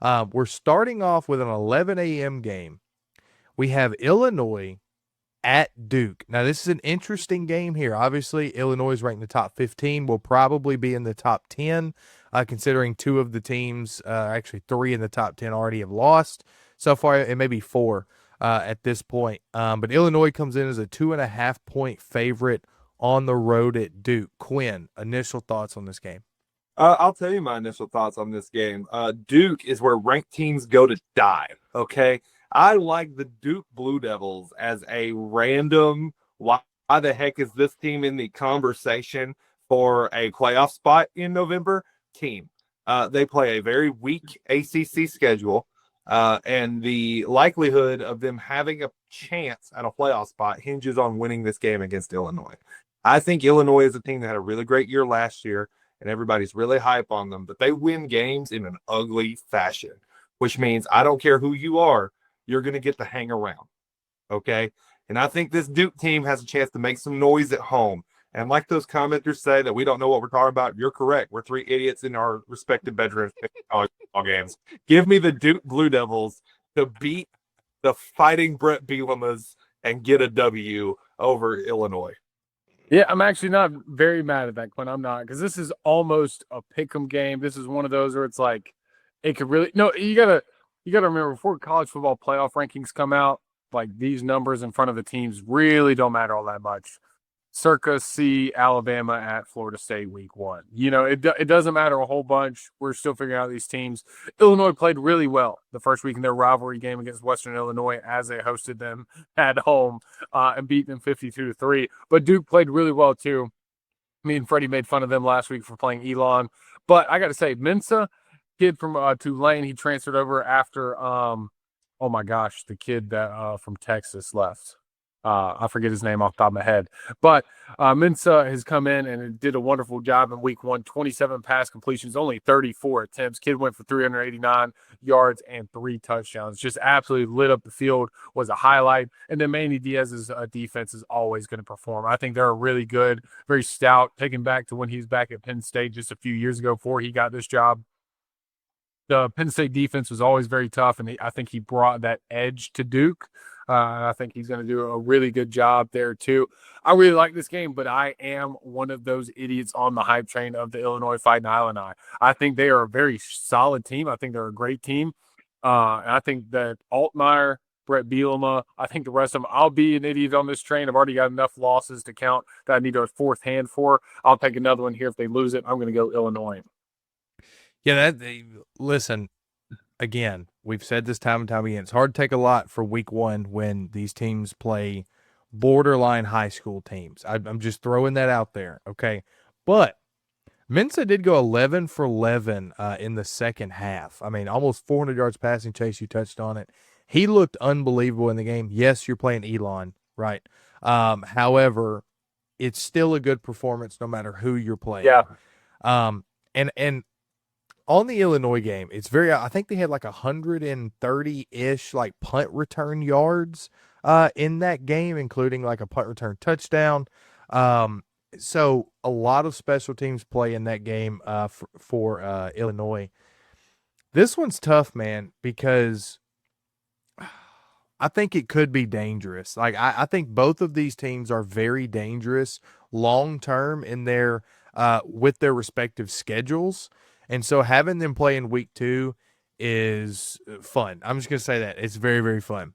We're starting off with an 11 a.m. game. We have Illinois at Duke. Now, this is an interesting game here. Obviously, Illinois is ranked in the top 15. Will probably be in the top 10, considering two of the teams, actually three in the top 10, already have lost so far. It may be four at this point. But Illinois comes in as a 2.5-point favorite on the road at Duke. Quinn, initial thoughts on this game? I'll tell you my initial thoughts on this game. Duke is where ranked teams go to die. Okay. I like the Duke Blue Devils as a random, why the heck is this team in the conversation for a playoff spot in November team? They play a very weak ACC schedule, and the likelihood of them having a chance at a playoff spot hinges on winning this game against Illinois. I think Illinois is a team that had a really great year last year and everybody's really hype on them, but they win games in an ugly fashion, which means I don't care who you are, you're going to get to hang around. Okay. And I think this Duke team has a chance to make some noise at home. And like those commenters say that we don't know what we're talking about, you're correct. We're three idiots in our respective bedrooms picking all games. Give me the Duke Blue Devils to beat the fighting Brett Bielema's and get a W over Illinois. Yeah, I'm actually not very mad at that, Quinn. I'm not, because this is almost a pick'em game. This is one of those where it's like it could really no. You gotta remember before college football playoff rankings come out, like these numbers in front of the teams really don't matter all that much. Circa see Alabama at Florida State week 1. It doesn't matter a whole bunch. We're still figuring out these teams. Illinois played really well the first week in their rivalry game against Western Illinois as they hosted them at home and beat them 52-3. But Duke played really well too. Me and Freddie made fun of them last week for playing Elon. But I got to say, Mensa, kid from Tulane, he transferred over after, oh my gosh, the kid that from Texas left. I forget his name off the top of my head. But Mensa has come in and did a wonderful job in week 1. 27 pass completions, only 34 attempts. Kid went for 389 yards and 3 touchdowns. Just absolutely lit up the field, was a highlight. And then Manny Diaz's defense is always going to perform. I think they're really good, very stout, taking back to when he was back at Penn State just a few years ago before he got this job. The Penn State defense was always very tough, and I think he brought that edge to Duke. I think he's going to do a really good job there, too. I really like this game, but I am one of those idiots on the hype train of the Illinois Fighting Illini. I think they are a very solid team. I think they're a great team. And I think that Altmaier, Brett Bielema, I think the rest of them, I'll be an idiot on this train. I've already got enough losses to count that I need a fourth hand for. I'll take another one here if they lose it. I'm going to go Illinois. Yeah, listen, again, we've said this time and time again. It's hard to take a lot for week 1 when these teams play borderline high school teams. I'm just throwing that out there, okay? But Mensa did go 11 for 11 in the second half. I mean, almost 400 yards passing. Chase, you touched on it. He looked unbelievable in the game. Yes, you're playing Elon, right? However, it's still a good performance no matter who you're playing. Yeah. And on the Illinois game, it's I think they had like 130-ish like punt return yards in that game, including like a punt return touchdown. So a lot of special teams play in that game for Illinois. This one's tough, man, because I think it could be dangerous. Like I think both of these teams are very dangerous long term in their with their respective schedules. And so having them play in week 2 is fun. I'm just going to say that. It's very, very fun.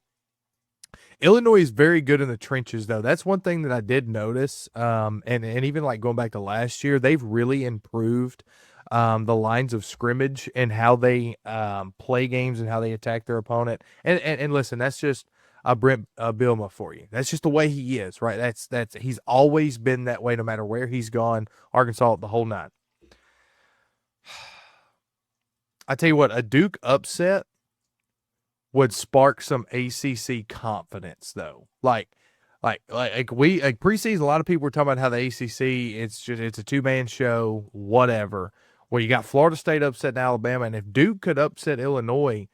Illinois is very good in the trenches, though. That's one thing that I did notice. And even like going back to last year, they've really improved the lines of scrimmage and how they play games and how they attack their opponent. And listen, that's just Brent Bielema for you. That's just the way he is, right? That's he's always been that way no matter where he's gone. Arkansas, the whole 9. I tell you what, a Duke upset would spark some ACC confidence, though. Like preseason, a lot of people were talking about how the ACC it's a 2-man show, whatever. Well, you got Florida State upsetting Alabama, and if Duke could upset Illinois,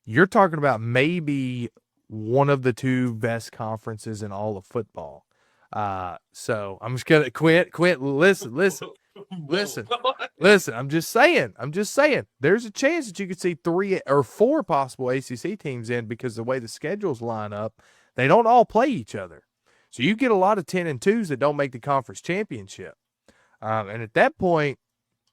you're talking about maybe one of the 2 best conferences in all of football. So I'm just gonna Quint. Listen. Listen, listen. I'm just saying. There's a chance that you could see 3 or 4 possible ACC teams in because the way the schedules line up, they don't all play each other. So you get a lot of 10-2s that don't make the conference championship, and at that point,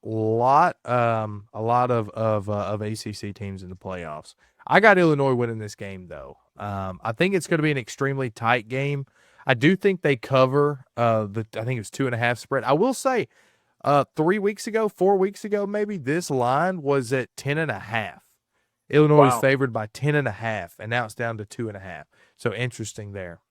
a lot of ACC teams in the playoffs. I got Illinois winning this game though. I think it's going to be an extremely tight game. I do think they cover I think it was 2.5 spread. I will say 4 weeks ago, maybe this line was at 10.5. Illinois is favored by 10.5, and now it's down to 2.5. So interesting there.